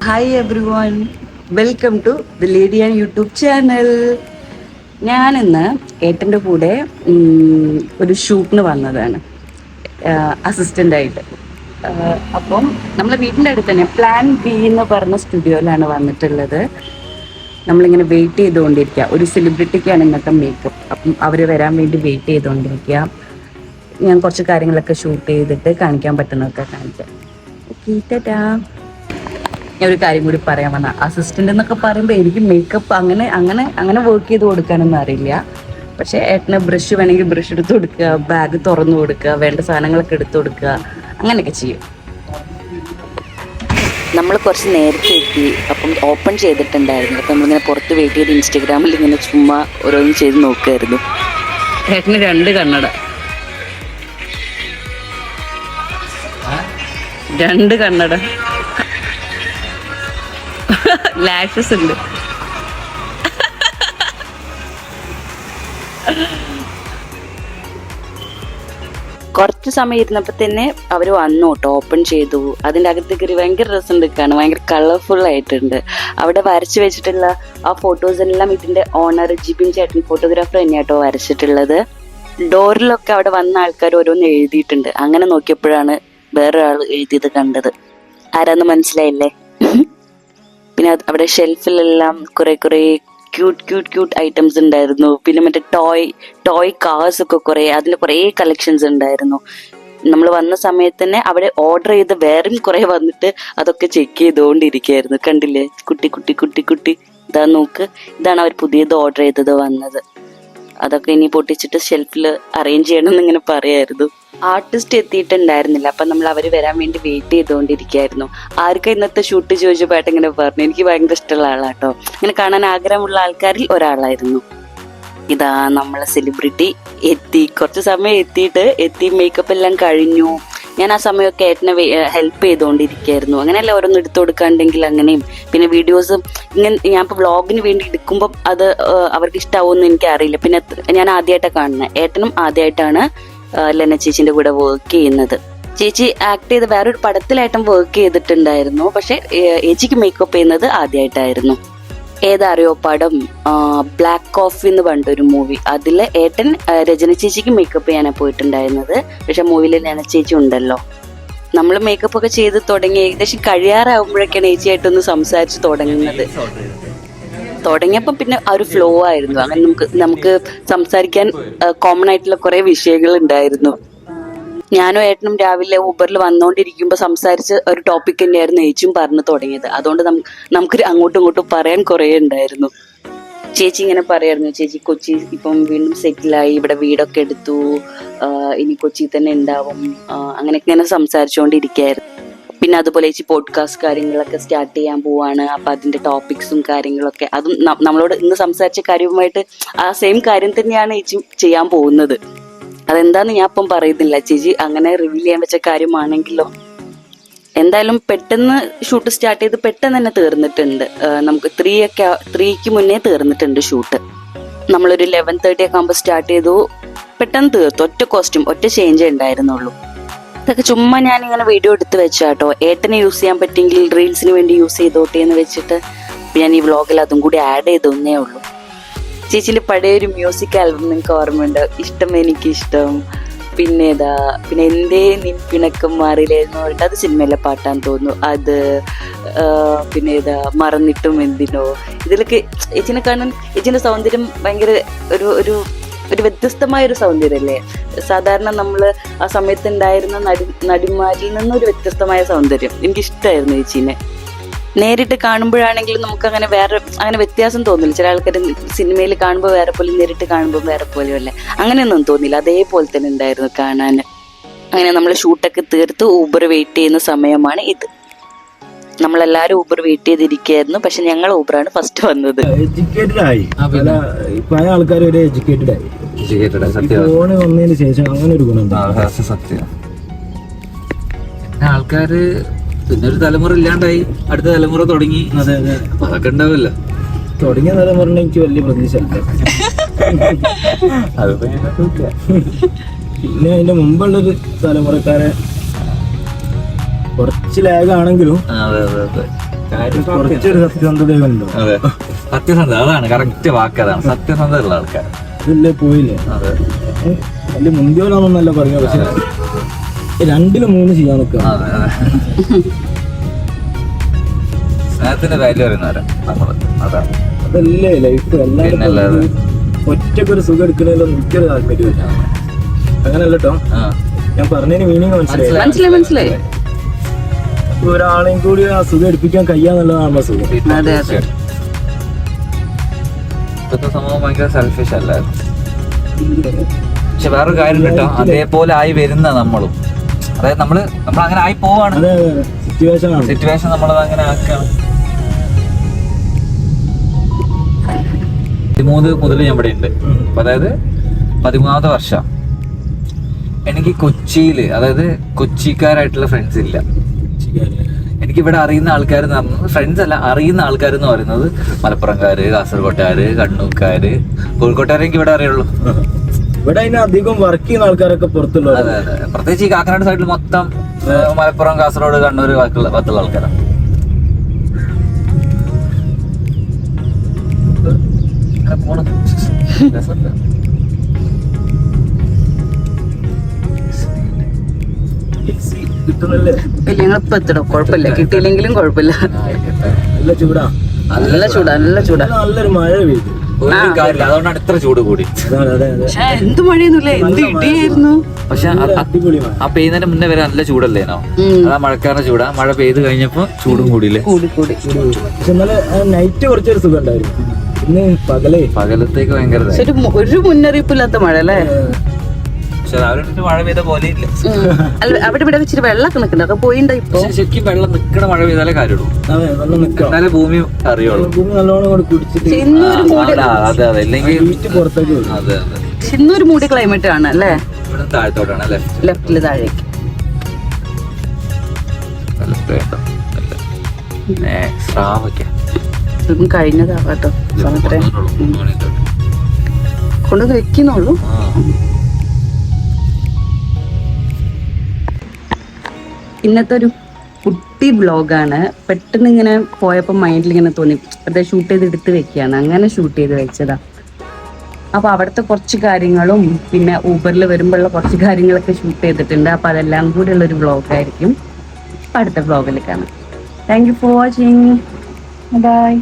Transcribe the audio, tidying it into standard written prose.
Hi everyone, welcome to the lady and YouTube channel. ഞാനിന്ന് ഏട്ടൻ്റെ കൂടെ ഒരു ഷൂട്ടിന് വന്നതാണ് അസിസ്റ്റൻ്റായിട്ട്. അപ്പം നമ്മളെ വീട്ടിൻ്റെ അടുത്ത് തന്നെ പ്ലാൻ ബി എന്ന് പറഞ്ഞ സ്റ്റുഡിയോയിലാണ് വന്നിട്ടുള്ളത്. നമ്മളിങ്ങനെ വെയിറ്റ് ചെയ്തുകൊണ്ടിരിക്കുക. ഒരു സെലിബ്രിറ്റിക്കാണ് ഇന്നത്തെ മേക്കപ്പ്. അപ്പം അവർ വരാൻ വേണ്ടി വെയിറ്റ് ചെയ്തുകൊണ്ടിരിക്കുക. ഞാൻ കുറച്ച് കാര്യങ്ങളൊക്കെ ഷൂട്ട് ചെയ്തിട്ട് കാണിക്കാൻ പറ്റുന്നതൊക്കെ കാണിക്കാം. ഓക്കെ, ടാറ്റാ. ഞാൻ ഒരു കാര്യം കൂടി പറയാൻ വന്ന, അസിസ്റ്റൻ്റ് എന്നൊക്കെ പറയുമ്പോൾ എനിക്ക് മേക്കപ്പ് അങ്ങനെ വർക്ക് ചെയ്ത് കൊടുക്കാനൊന്നും അറിയില്ല. പക്ഷേ ഏട്ടന് ബ്രഷ് വേണമെങ്കിൽ ബ്രഷ് എടുത്ത് കൊടുക്കുക, ബാഗ് തുറന്നു കൊടുക്കുക, വേണ്ട സാധനങ്ങളൊക്കെ എടുത്തു കൊടുക്കുക, അങ്ങനെയൊക്കെ ചെയ്യും. നമ്മൾ കുറച്ച് നേരത്തെ എത്തി. അപ്പം ഓപ്പൺ ചെയ്തിട്ടുണ്ടായിരുന്നു. അപ്പം നമ്മളിങ്ങനെ പുറത്ത് വെയിറ്റ് ചെയ്ത് ഇൻസ്റ്റഗ്രാമിൽ ഇങ്ങനെ ചുമ്മാ ഓരോന്നും ചെയ്ത് നോക്കുമായിരുന്നു. ഏട്ടന് 2 കണ്ണട, 2 കണ്ണട, ലാഷസ് ഉണ്ട്. കുറച്ച് സമയം ഇരുന്നപ്പോൾ തന്നെ അവർ വന്നു കേട്ടോ, ഓപ്പൺ ചെയ്തു. അതിൻ്റെ അകത്ത് കയറി ഭയങ്കര രസം എടുക്കുകയാണ്, ഭയങ്കര കളർഫുൾ ആയിട്ടുണ്ട്. അവിടെ വരച്ച് വെച്ചിട്ടുള്ള ആ ഫോട്ടോസ് എല്ലാം ഇതിൻ്റെ ഓണർ ജിബിൻ ചേട്ടൻ ഫോട്ടോഗ്രാഫർ തന്നെയാട്ടോ വരച്ചിട്ടുള്ളത്. ഡോറിലൊക്കെ അവിടെ വന്ന ആൾക്കാർ ഓരോന്ന് എഴുതിയിട്ടുണ്ട്. അങ്ങനെ നോക്കിയപ്പോഴാണ് വേറൊരാൾ എഴുതിയത് കണ്ടത്. ആരാന്ന് മനസ്സിലായില്ലേ? പിന്നെ അവിടെ ഷെൽഫിലെല്ലാം കുറെ ക്യൂട്ട് ഐറ്റംസ് ഉണ്ടായിരുന്നു. പിന്നെ മറ്റേ ടോയ് കാർസ് ഒക്കെ അതിൽ കുറേ കളക്ഷൻസ് ഉണ്ടായിരുന്നു. നമ്മൾ വന്ന സമയത്ത് തന്നെ അവിടെ ഓർഡർ ചെയ്ത് വേറെയും കുറെ വന്നിട്ട് അതൊക്കെ ചെക്ക് ചെയ്തുകൊണ്ടിരിക്കുകയായിരുന്നു. കണ്ടില്ലേ, കുട്ടി ഇതാ നോക്ക്, ഇതാണ് അവർ പുതിയത് ഓർഡർ ചെയ്തത് വന്നത്. അതൊക്കെ ഇനി പൊട്ടിച്ചിട്ട് ഷെൽഫിൽ അറേഞ്ച് ചെയ്യണമെന്ന് ഇങ്ങനെ പറയായിരുന്നു. ആർട്ടിസ്റ്റ് എത്തിയിട്ടുണ്ടായിരുന്നില്ല. അപ്പം നമ്മൾ അവർ വരാൻ വേണ്ടി വെയിറ്റ് ചെയ്തുകൊണ്ടിരിക്കുകയായിരുന്നു. ആർക്കും ഇന്നത്തെ ഷൂട്ട് ചോദിച്ചപ്പോൾ ഏട്ടൻ ഇങ്ങനെ പറഞ്ഞു, എനിക്ക് ഭയങ്കര ഇഷ്ടമുള്ള ആളാട്ടോ, ഇങ്ങനെ കാണാൻ ആഗ്രഹമുള്ള ആൾക്കാരിൽ ഒരാളായിരുന്നു. ഇതാ നമ്മളെ സെലിബ്രിറ്റി എത്തി. കുറച്ച് സമയം എത്തി മേക്കപ്പ് എല്ലാം കഴിഞ്ഞു. ഞാൻ ആ സമയമൊക്കെ ഏട്ടനെ ഹെൽപ്പ് ചെയ്തുകൊണ്ടിരിക്കുകയായിരുന്നു. അങ്ങനെയല്ല ഓരോന്ന് എടുത്തു കൊടുക്കാണ്ടെങ്കിൽ അങ്ങനെയും. പിന്നെ വീഡിയോസ് ഇങ്ങനെ ഞാൻ ഇപ്പോൾ വ്ളോഗിന് വേണ്ടി എടുക്കുമ്പം അത് അവർക്ക് ഇഷ്ടമാവുമെന്ന് എനിക്കറിയില്ല. പിന്നെ ഞാൻ ആദ്യമായിട്ടാണ് കാണുന്നത്. ഏട്ടനും ആദ്യമായിട്ടാണ് ലെന ചേച്ചിൻ്റെ കൂടെ വർക്ക് ചെയ്യുന്നത്. ചേച്ചി ആക്ട് ചെയ്ത് വേറൊരു പടത്തിലേട്ടൻ വർക്ക് ചെയ്തിട്ടുണ്ടായിരുന്നു. പക്ഷെ ചേച്ചിക്ക് മേക്കപ്പ് ചെയ്യുന്നത് ആദ്യമായിട്ടായിരുന്നു. ഏതറിയോ പടം? ബ്ലാക്ക് കോഫി എന്ന് പറഞ്ഞൊരു മൂവി. അതിൽ ഏട്ടൻ രചന ചേച്ചിക്ക് മേക്കപ്പ് ചെയ്യാനാണ് പോയിട്ടുണ്ടായിരുന്നത്. പക്ഷെ മൂവിയിൽ ലെന ചേച്ചി ഉണ്ടല്ലോ. നമ്മൾ മേക്കപ്പ് ഒക്കെ ചെയ്ത് തുടങ്ങി ഏകദേശം കഴിയാറാകുമ്പോഴൊക്കെയാണ് ചേച്ചിയായിട്ടൊന്ന് സംസാരിച്ച് തുടങ്ങിയപ്പോൾ പിന്നെ ആ ഒരു ഫ്ലോ ആയിരുന്നു. അങ്ങനെ നമുക്ക് സംസാരിക്കാൻ കോമൺ ആയിട്ടുള്ള കുറെ വിഷയങ്ങൾ ഉണ്ടായിരുന്നു. ഞാനും ഏട്ടനും രാവിലെ ഊബറിൽ വന്നുകൊണ്ടിരിക്കുമ്പോൾ സംസാരിച്ച ഒരു ടോപ്പിക് തന്നെയായിരുന്നു ചേച്ചിയും പറഞ്ഞു തുടങ്ങിയത്. അതുകൊണ്ട് നമുക്ക് അങ്ങോട്ടും ഇങ്ങോട്ടും പറയാൻ കുറേ ഉണ്ടായിരുന്നു. ചേച്ചി ഇങ്ങനെ പറയായിരുന്നു, ചേച്ചി കൊച്ചി ഇപ്പം വീണ്ടും സെറ്റിലായി, ഇവിടെ വീടൊക്കെ എടുത്തു, ഇനി കൊച്ചി തന്നെ ഉണ്ടാവും, അങ്ങനെയൊക്കെ ഇങ്ങനെ സംസാരിച്ചുകൊണ്ടിരിക്കുകയായിരുന്നു. പിന്നെ അതുപോലെ ചേച്ചി പോഡ്കാസ്റ്റ് കാര്യങ്ങളൊക്കെ സ്റ്റാർട്ട് ചെയ്യാൻ പോവാണ്. അപ്പം അതിൻ്റെ ടോപ്പിക്സും കാര്യങ്ങളൊക്കെ അതും നമ്മളോട് ഇന്ന് സംസാരിച്ച കാര്യവുമായിട്ട് ആ സെയിം കാര്യം തന്നെയാണ് ചേച്ചി ചെയ്യാൻ പോകുന്നത്. അതെന്താന്ന് ഞാൻ ഇപ്പം പറയുന്നില്ല. ചേച്ചി അങ്ങനെ റിവീൽ ചെയ്യാൻ വെച്ച കാര്യമാണെങ്കിലോ. എന്തായാലും പെട്ടെന്ന് ഷൂട്ട് സ്റ്റാർട്ട് ചെയ്ത് പെട്ടെന്ന് തന്നെ തീർന്നിട്ടുണ്ട്. നമുക്ക് 3ക്ക് മുന്നേ തീർന്നിട്ടുണ്ട് ഷൂട്ട്. നമ്മളൊരു 11:30 ഒക്കെ ആകുമ്പോൾ സ്റ്റാർട്ട് ചെയ്തു, പെട്ടെന്ന് തീർത്തു. ഒറ്റ കോസ്റ്റ്യൂം, ഒറ്റ ചേഞ്ചേ ഉണ്ടായിരുന്നുള്ളൂ. ഇതൊക്കെ ചുമ്മാ ഞാനിങ്ങനെ വീഡിയോ എടുത്ത് വെച്ചാട്ടോ. ഏട്ടനെ യൂസ് ചെയ്യാൻ പറ്റിയെങ്കിൽ റീൽസിന് വേണ്ടി യൂസ് ചെയ്തോട്ടെ എന്ന് വെച്ചിട്ട് ഞാൻ ഈ വ്ളോഗിൽ അതും കൂടി ആഡ് ചെയ്തൊന്നേ ഉള്ളൂ. ചേച്ചിൻ്റെ പഴയൊരു മ്യൂസിക് ആൽബം നിങ്ങൾക്ക് ഓർമ്മയുണ്ട്? എനിക്കിഷ്ടം. പിന്നെ എന്തേ നിൻപിണക്കം മാറിയില്ലായിരുന്നു പറഞ്ഞിട്ട് അത് സിനിമയിലെ പാട്ടാന്ന് തോന്നുന്നു. അത് പിന്നെ മറന്നിട്ടും എന്തിനോ. ഇതിലൊക്കെ ചേച്ചിനെ കാണാൻ ചേച്ചിൻ്റെ സൗന്ദര്യം ഭയങ്കര ഒരു വ്യത്യസ്തമായൊരു സൗന്ദര്യമല്ലേ. സാധാരണ നമ്മൾ ആ സമയത്ത് ഉണ്ടായിരുന്ന നടിമാരിൽ നിന്നൊരു വ്യത്യസ്തമായ സൗന്ദര്യം. എനിക്കിഷ്ടമായിരുന്നു ചേച്ചീനെ. നേരിട്ട് കാണുമ്പോഴാണെങ്കിലും നമുക്ക് അങ്ങനെ വ്യത്യാസം തോന്നില്ല. ചില ആൾക്കാർ സിനിമയിൽ കാണുമ്പോൾ വേറെ പോലെ, നേരിട്ട് കാണുമ്പോൾ വേറെ പോലെ അല്ലേ, അങ്ങനെയൊന്നും തോന്നില്ല. അതേപോലെ തന്നെ ഉണ്ടായിരുന്നു കാണാൻ. അങ്ങനെ നമ്മൾ ഷൂട്ടൊക്കെ തീർത്ത് ഊബർ വെയിറ്റ് ചെയ്യുന്ന സമയമാണ് ഇത്. നമ്മളെല്ലാരും ഊബർ വെയിറ്റ് ചെയ്തിരിക്കുകയായിരുന്നു. പക്ഷെ ഞങ്ങൾ ഊബറാണ് ഫസ്റ്റ് വന്നത്. എഡ്യൂക്കേറ്റഡ് ആയി, പല ആൾക്കാർ ഒരു എഡ്യൂക്കേറ്റഡ് ആയി. ഫോണ് വന്നതിന് ശേഷം അങ്ങനെ ഒരു ഗുണം. സത്യം. ആൾക്കാര് പിന്നെ ഒരു തലമുറ ഇല്ലാണ്ടായി, അടുത്ത തലമുറ തുടങ്ങി. അതെ അതൊക്കെ ഉണ്ടാവില്ല. തുടങ്ങിയ തലമുറ എനിക്ക് വലിയ പ്രതീക്ഷ. പിന്നെ അതിന്റെ മുമ്പുള്ളൊരു തലമുറക്കാരെ കുറച്ച് ലാഗ് ആണെങ്കിലും കുറച്ചൊരു സത്യസന്ധതയുണ്ടോ? അതെ, സത്യസന്ധത, അതാണ് കറക്റ്റ് വാക്ക്, അതാണ് സത്യസന്ധത ഉള്ള ആൾക്കാർ. ഇതില്ലേ പോയില്ലേ? അതെ വലിയ മുന്തിയോലാണെന്നല്ല പറയുക, പക്ഷെ 2-3 ചെയ്യാൻ നിൽക്കുക. അതെ അതെ. സ്നേഹത്തിന്റെ വാല്യൂ അറിയുന്നവരാ നമ്മള്, അതാണ്. അതല്ലേ ലൈഫ്. എല്ലാവരും ഒറ്റക്കൊരു സുഖം എടുക്കണല്ലോ എനിക്കൊരു താല്പര്യമില്ല. അങ്ങനല്ല കേട്ടോ, ഞാൻ പറഞ്ഞതിന് മീനിങ് മനസ്സിലായി. മനസ്സിലായി. ഒരാളെയും കൂടി ആ സുഖം എടുപ്പിക്കാൻ കഴിയാന്നുള്ളതാണ് സുഖം. അതെ അതെ. ഇപ്പോഴത്തെ സമൂഹം ഭയങ്കര സെൽഫിഷ് അല്ല. പക്ഷെ വേറൊരു കാര്യം കേട്ടോ, അതേപോലെ ആയി വരുന്ന നമ്മളും, അതായത് നമ്മൾ അങ്ങനെ ആയി പോവാണ്. അതെ, സിറ്റുവേഷൻ നമ്മളത് അങ്ങനെ ആക്കുകയാണ്. 13 മുതൽ ഞാൻ ഇവിടെ ഉണ്ട്. അപ്പൊ അതായത് 13ാമത്തെ വർഷം. എനിക്ക് കൊച്ചിയില്, അതായത് കൊച്ചിക്കാരായിട്ടുള്ള ഫ്രണ്ട്സ് ഇല്ല. എനിക്ക് ഇവിടെ അറിയുന്ന ആൾക്കാർ, ഫ്രണ്ട്സ് അല്ല, അറിയുന്ന ആൾക്കാർ എന്ന് പറയുന്നത് മലപ്പുറംകാര്, കാസർഗോട്ടുകാര്, കണ്ണൂർക്കാര്, കോഴിക്കോട്ടുകാരെ എനിക്ക് ഇവിടെ അറിയുള്ളൂ. ഇവിടെ അതിന് അധികം വർക്ക് ചെയ്യുന്ന ആൾക്കാരൊക്കെ പുറത്തുള്ള. അതെ അതെ, പ്രത്യേകിച്ച് ഈ കാക്കനാട് സൈഡിൽ മൊത്തം മലപ്പുറം, കാസർഗോഡ്, കണ്ണൂർ ഭാഗത്തുള്ള ആൾക്കാരാണ്. കിട്ടുന്നല്ലേ? ഞങ്ങളിപ്പോ എത്തണം, കുഴപ്പമില്ല, കിട്ടിയില്ലെങ്കിലും കുഴപ്പമില്ല. നല്ല ചൂടാ, നല്ല ചൂടാ. നല്ലൊരു മഴ പെയ്തു. ഒരു കാര്യമില്ല, അതുകൊണ്ടാണ് ഇത്ര ചൂട് കൂടി. അതെ. പക്ഷെ എന്ത് മഴയൊന്നുമില്ല, എന്ത് ഇടിയായിരുന്നു. പക്ഷെ അടിപൊളി മഴ. ആ പെയ്യുന്നതിന് മുന്നേ വരെ നല്ല ചൂടല്ലേനോ? അതാ മഴക്കാരുടെ ചൂടാ. മഴ പെയ്ത് കഴിഞ്ഞപ്പോ ചൂടും കൂടിയില്ലേ? കൂടി. പക്ഷെ ഇന്നലെ നൈറ്റ് കുറച്ചൊരു സുഖം ഉണ്ടായിരുന്നു. ഇന്ന് പകലത്തേക്ക് ഭയങ്കര പക്ഷെ ഒരു മുന്നറിയിപ്പില്ലാത്ത മഴ അല്ലേ? പക്ഷെ രാവിലെ മഴ പെയ്ത പോലെ ഇല്ല. അല്ല, അവിടെ ഇവിടെ വെച്ചിട്ട് വെള്ളമൊക്കെ നിൽക്കുന്നുണ്ട്, അതൊക്കെ പോയിണ്ടോ ഇപ്പൊ? ശരിക്കും വെള്ളം നിൽക്കണ മഴ പെയ്താലേ കാര്യമുള്ളൂ. അതെ, നല്ല നിൽക്കാം. എന്നാലേ ഭൂമി അറിയുള്ളൂ. ഭൂമി നല്ലോണം കൂടെ കുടിച്ചിട്ട് ഇന്നൊരു മൂടി, അതെ അതെ, ഇല്ലെങ്കിൽ വീട്ട് പുറത്തേക്ക് വരും. അതെ അതെ. ഇന്നൊരു മൂടി ക്ലൈമറ്റ് ആണ് അല്ലേ? ഇവിടെ താഴത്തോട്ടാണ് അല്ലേ? ലെഫ്റ്റില് താഴേക്ക്. സ്രാവൊക്കെ ഇതും കഴിഞ്ഞതാവാട്ടോ സമയത്രേ കൊണ്ട് വെക്കുന്നുള്ളൂ. ഇന്നത്തെ ഒരു കുട്ടി ബ്ലോഗാണ്. പെട്ടെന്ന് ഇങ്ങനെ പോയപ്പോൾ മൈൻഡിൽ ഇങ്ങനെ തോന്നി, അത് ഷൂട്ട് ചെയ്ത് എടുത്ത് വെക്കുകയാണ്. അങ്ങനെ ഷൂട്ട് ചെയ്ത് വെച്ചതാ. അപ്പോൾ അവിടുത്തെ കുറച്ച് കാര്യങ്ങളും പിന്നെ ഊബറിൽ വരുമ്പോഴുള്ള കുറച്ച് കാര്യങ്ങളൊക്കെ ഷൂട്ട് ചെയ്തിട്ടുണ്ട്. അപ്പോൾ അതെല്ലാം കൂടി ഉള്ളൊരു വ്ളോഗായിരിക്കും. അപ്പം അടുത്ത വ്ളോഗിൽ കാണാം. Thank you for watching. By.